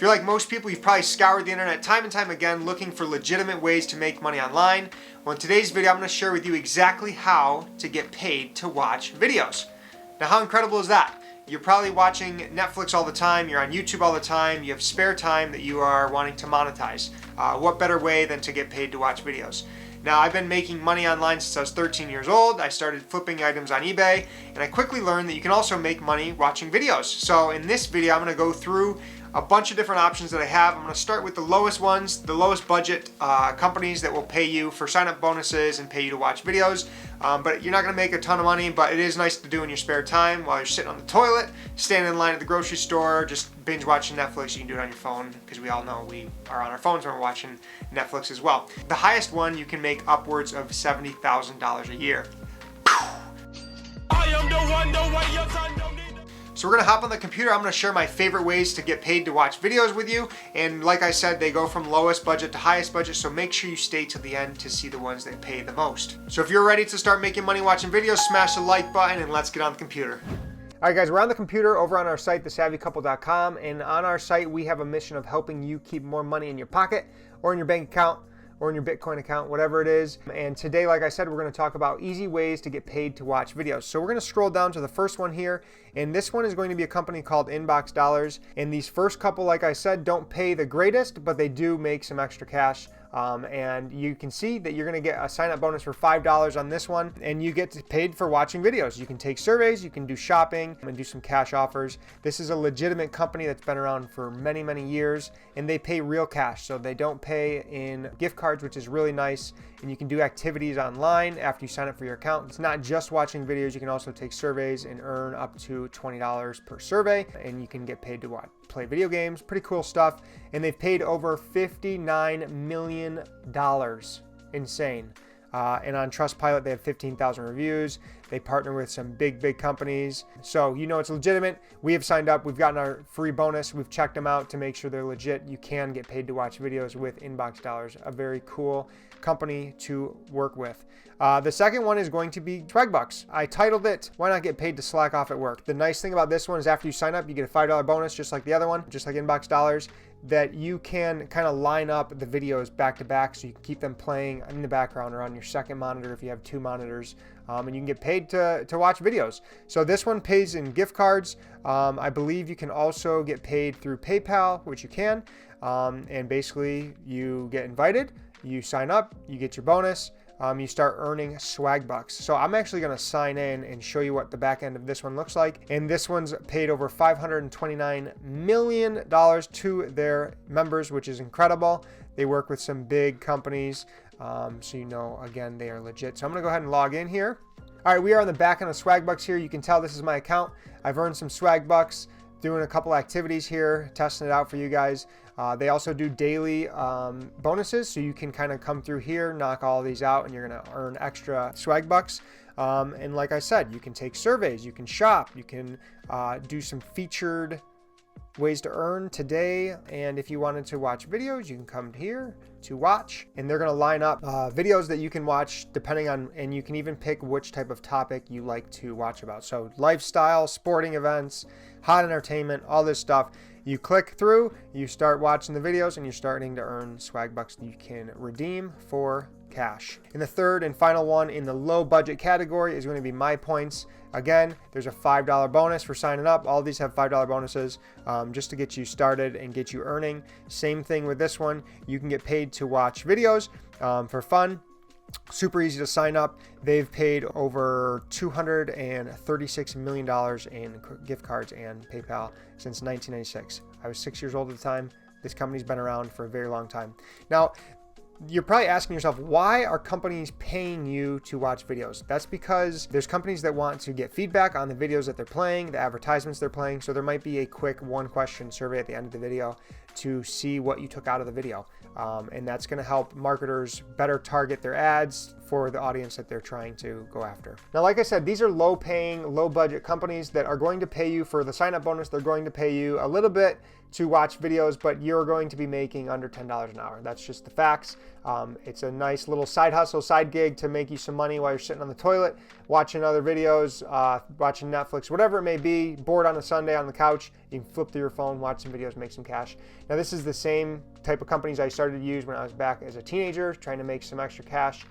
you're like most people, you've probably scoured the internet time and time again looking for legitimate ways to make money online. Well, in today's video, I'm going to share with you exactly how to get paid to watch videos. Now, how incredible is that? You're probably watching Netflix all the time, you're on YouTube all the time, you have spare time that you are wanting to monetize. What better way than to get paid to watch videos? Now, I've been making money online since I was 13 years old. I started flipping items on eBay, and I quickly learned that you can also make money watching videos. So in this video, I'm going to go through a bunch of different options that I have. I'm going to start with the lowest ones, the lowest budget companies that will pay you for sign-up bonuses and pay you to watch videos. But you're not going to make a ton of money, but it is nice to do in your spare time while you're sitting on the toilet, standing in line at the grocery store, just binge watching Netflix. You can do it on your phone because we all know we are on our phones when we're watching Netflix as well. The highest one, you can make upwards of $70,000 a year. I am the one, the way your son don't need. So we're gonna hop on the computer. I'm gonna share my favorite ways to get paid to watch videos with you. And like I said, they go from lowest budget to highest budget, so make sure you stay till the end to see the ones that pay the most. So if you're ready to start making money watching videos, smash the like button and let's get on the computer. All right, guys, we're on the computer over on our site, thesavvycouple.com, and on our site, we have a mission of helping you keep more money in your pocket or in your bank account or in your Bitcoin account, whatever it is. And today, like I said, we're going to talk about easy ways to get paid to watch videos. So we're going to scroll down to the first one here, and this one is going to be a company called Inbox Dollars. And these first couple, like I said, don't pay the greatest, but they do make some extra cash. And you can see that you're going to get a sign-up bonus for $5 on this one, and you get paid for watching videos. You can take surveys, you can do shopping, and do some cash offers. This is a legitimate company that's been around for many, many years, and they pay real cash, so they don't pay in gift cards, which is really nice. And you can do activities online after you sign up for your account. It's not just watching videos. You can also take surveys and earn up to $20 per survey, and you can get paid to play video games. Pretty cool stuff. And they've paid over $59 million. Insane. And on Trustpilot, they have 15,000 reviews. They partner with some big companies. So you know it's legitimate. We have signed up. We've gotten our free bonus. We've checked them out to make sure they're legit. You can get paid to watch videos with Inbox Dollars. A very cool company to work with. The second one is going to be Swagbucks. I titled it, Why Not Get Paid to Slack Off at Work? The nice thing about this one is after you sign up, you get a $5 bonus just like the other one, just like Inbox Dollars, that you can kind of line up the videos back to back so you can keep them playing in the background or on your second monitor if you have two monitors, and you can get paid to watch videos. So this one pays in gift cards. I believe you can also get paid through PayPal, which you can, and basically you get invited, you sign up, you get your bonus, you start earning Swagbucks. So I'm actually going to sign in and show you what the back end of this one looks like. And this one's paid over $529 million to their members, which is incredible. They work with some big companies. So you know, again, they are legit. So I'm going to go ahead and log in here. All right, we are on the back end of Swagbucks here. You can tell this is my account. I've earned some Swagbucks, doing a couple activities here, testing it out for you guys. They also do daily bonuses, so you can kind of come through here, knock all these out, and you're going to earn extra Swagbucks. And like I said, you can take surveys, you can shop, you can do some featured ways to earn today. And if you wanted to watch videos, you can come here to watch, and they're going to line up videos that you can watch depending on, and you can even pick which type of topic you like to watch about. So lifestyle, sporting events, hot entertainment, all this stuff. You click through, you start watching the videos, and you're starting to earn Swagbucks that you can redeem for cash. And the third and final one in the low budget category is going to be MyPoints. Again, there's a $5 bonus for signing up. All these have $5 bonuses just to get you started and get you earning. Same thing with this one. You can get paid to watch videos for fun. Super easy to sign up. They've paid over $236 million in gift cards and PayPal since 1996. I was 6 years old at the time. This company's been around for a very long time. Now, you're probably asking yourself, why are companies paying you to watch videos? That's because there's companies that want to get feedback on the videos that they're playing, the advertisements they're playing. So there might be a quick one-question survey at the end of the video to see what you took out of the video. And that's going to help marketers better target their ads for the audience that they're trying to go after. Now, like I said, these are low paying, low budget companies that are going to pay you for the sign up bonus. They're going to pay you a little bit to watch videos, but you're going to be making under $10 an hour. That's just the facts. It's a nice little side hustle, side gig to make you some money while you're sitting on the toilet, watching other videos, watching Netflix, whatever it may be, bored on a Sunday on the couch. You can flip through your phone, watch some videos, make some cash. Now, this is the same type of companies I started to use when I was back as a teenager, trying to make some extra cash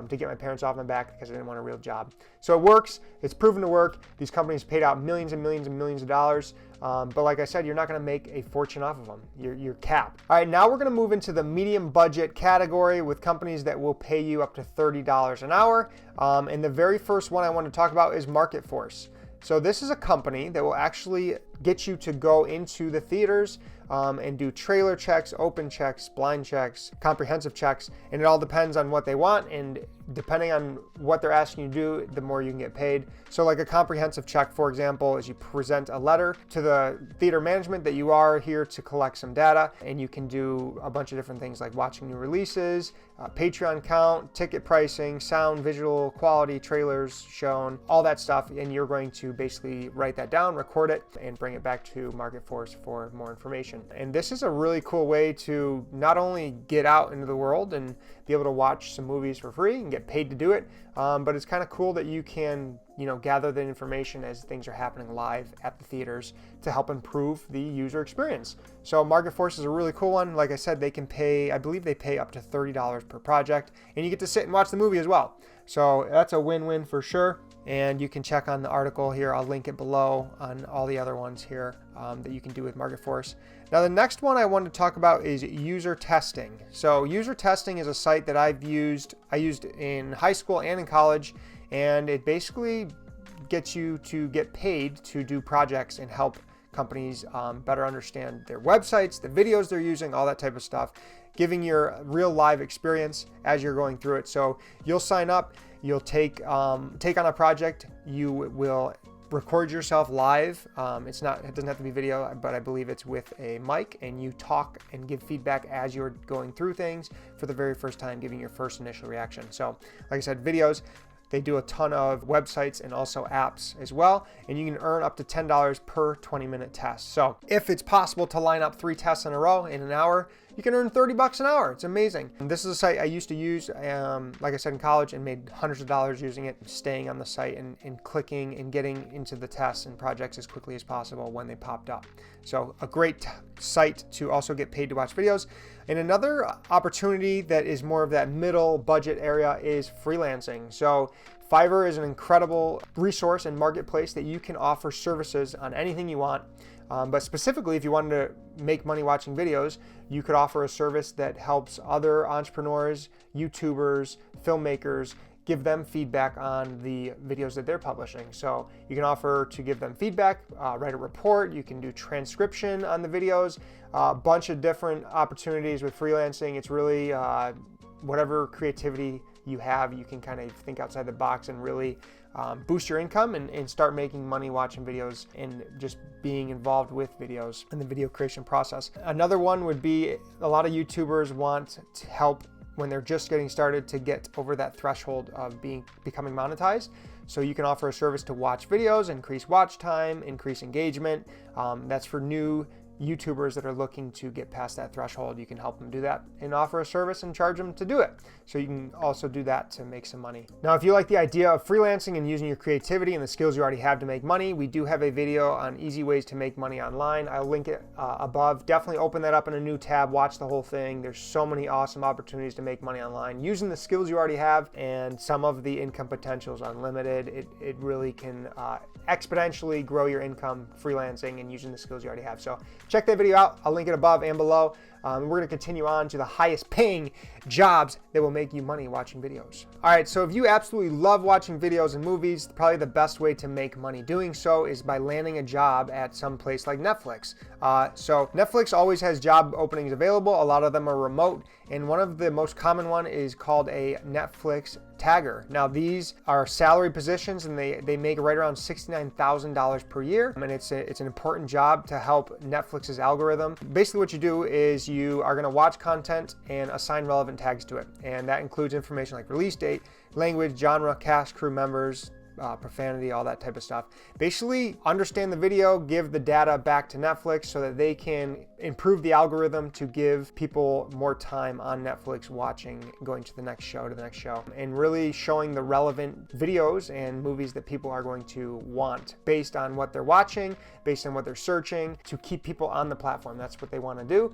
to get my parents off my back because I didn't want a real job. So it works. It's proven to work. These companies paid out millions and millions and millions of dollars. But like I said, you're not going to make a fortune off of them. You're capped. All right, now we're going to move into the medium budget category with companies that will pay you up to $30 an hour. And the very first one I want to talk about is MarketForce. So this is a company that will actually get you to go into the theaters and do trailer checks, open checks, blind checks, comprehensive checks, and it all depends on what they want, and depending on what they're asking you to do, the more you can get paid. So like a comprehensive check, for example, is you present a letter to the theater management that you are here to collect some data, and you can do a bunch of different things like watching new releases, Patreon count, ticket pricing, sound, visual quality, trailers shown, all that stuff, and you're going to basically write that down, record it, and bring it back to MarketForce for more information. And this is a really cool way to not only get out into the world and be able to watch some movies for free and get paid to do it, but it's kind of cool that you can, gather the information as things are happening live at the theaters to help improve the user experience. So MarketForce is a really cool one. Like I said, they can pay, I believe they pay up to $30 per project, and you get to sit and watch the movie as well. So that's a win-win for sure. And you can check on the article here. I'll link it below on all the other ones here that you can do with MarketForce. Now, the next one I want to talk about is UserTesting. So UserTesting is a site that I used in high school and in college, and it basically gets you to get paid to do projects and help companies better understand their websites, the videos they're using, all that type of stuff, giving your real live experience as you're going through it. So you'll sign up, you'll take on a project, you will record yourself live. It doesn't have to be video, but I believe it's with a mic, and you talk and give feedback as you're going through things for the very first time, giving your first initial reaction. So like I said, videos. They do a ton of websites and also apps as well, and you can earn up to $10 per 20-minute test. So if it's possible to line up 3 tests in a row in an hour, you can earn $30 an hour. It's amazing. And this is a site I used to use, like I said, in college, and made hundreds of dollars using it, staying on the site and clicking and getting into the tests and projects as quickly as possible when they popped up. So a great site to also get paid to watch videos. And another opportunity that is more of that middle budget area is freelancing. So Fiverr is an incredible resource and marketplace that you can offer services on anything you want. But specifically, if you wanted to make money watching videos, you could offer a service that helps other entrepreneurs, YouTubers, filmmakers, give them feedback on the videos that they're publishing. So you can offer to give them feedback, write a report, you can do transcription on the videos, a bunch of different opportunities with freelancing. It's really whatever creativity you have, you can kind of think outside the box and really boost your income and start making money watching videos and just being involved with videos and the video creation process. Another one would be a lot of YouTubers want to help when they're just getting started to get over that threshold of becoming monetized. So you can offer a service to watch videos, increase watch time, increase engagement. That's for new YouTubers that are looking to get past that threshold. You can help them do that and offer a service and charge them to do it. So you can also do that to make some money. Now, if you like the idea of freelancing and using your creativity and the skills you already have to make money, we do have a video on easy ways to make money online. I'll link it above. Definitely open that up in a new tab, watch the whole thing. There's so many awesome opportunities to make money online using the skills you already have, and some of the income potential is unlimited. It really can exponentially grow your income freelancing and using the skills you already have. So check that video out. I'll link it above and below. We're going to continue on to the highest paying jobs that will make you money watching videos. All right, so if you absolutely love watching videos and movies, probably the best way to make money doing so is by landing a job at some place like Netflix. So Netflix always has job openings available. A lot of them are remote, and one of the most common one is called a Netflix tagger. Now, these are salary positions, and they make right around $69,000 per year, and it's an important job to help Netflix's algorithm. Basically what you do is you are going to watch content and assign relevant tags to it. And that includes information like release date, language, genre, cast, crew members, profanity, all that type of stuff. Basically, understand the video, give the data back to Netflix so that they can improve the algorithm to give people more time on Netflix watching, going to the next show, and really showing the relevant videos and movies that people are going to want based on what they're watching, based on what they're searching, to keep people on the platform. That's what they want to do,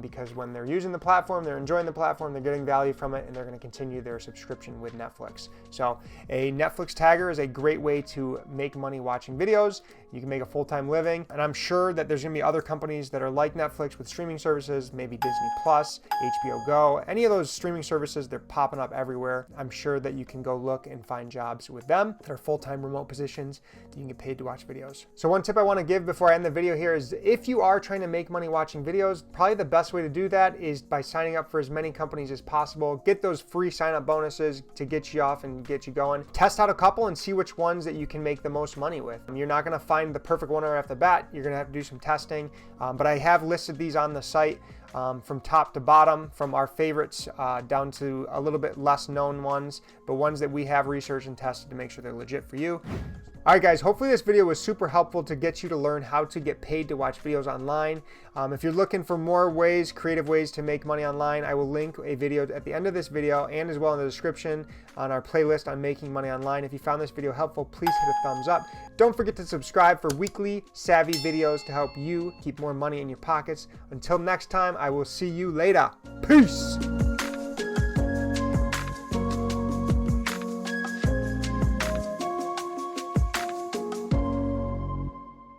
because when they're using the platform, they're enjoying the platform, they're getting value from it, and they're going to continue their subscription with Netflix. So a Netflix tagger is a great way to make money watching videos. You can make a full-time living, and I'm sure that there's going to be other companies that are like Netflix with streaming services, maybe Disney Plus, HBO Go, any of those streaming services. They're popping up everywhere. I'm sure that you can go look and find jobs with them that are full-time remote positions that you can get paid to watch videos. So one tip I want to give before I end the video here is, if you are trying to make money watching videos, probably the best way to do that is by signing up for as many companies as possible. Get those free sign-up bonuses to get you off and get you going. Test out a couple and see which ones that you can make the most money with. You're not going to find the perfect one right off the bat. You're going to have to do some testing, but I have listed these on the site from top to bottom, from our favorites down to a little bit less known ones, but ones that we have researched and tested to make sure they're legit for you. All right, guys, hopefully this video was super helpful to get you to learn how to get paid to watch videos online. If you're looking for more ways, creative ways to make money online, I will link a video at the end of this video and as well in the description on our playlist on making money online. If you found this video helpful, please hit a thumbs up. Don't forget to subscribe for weekly savvy videos to help you keep more money in your pockets. Until next time, I will see you later. Peace.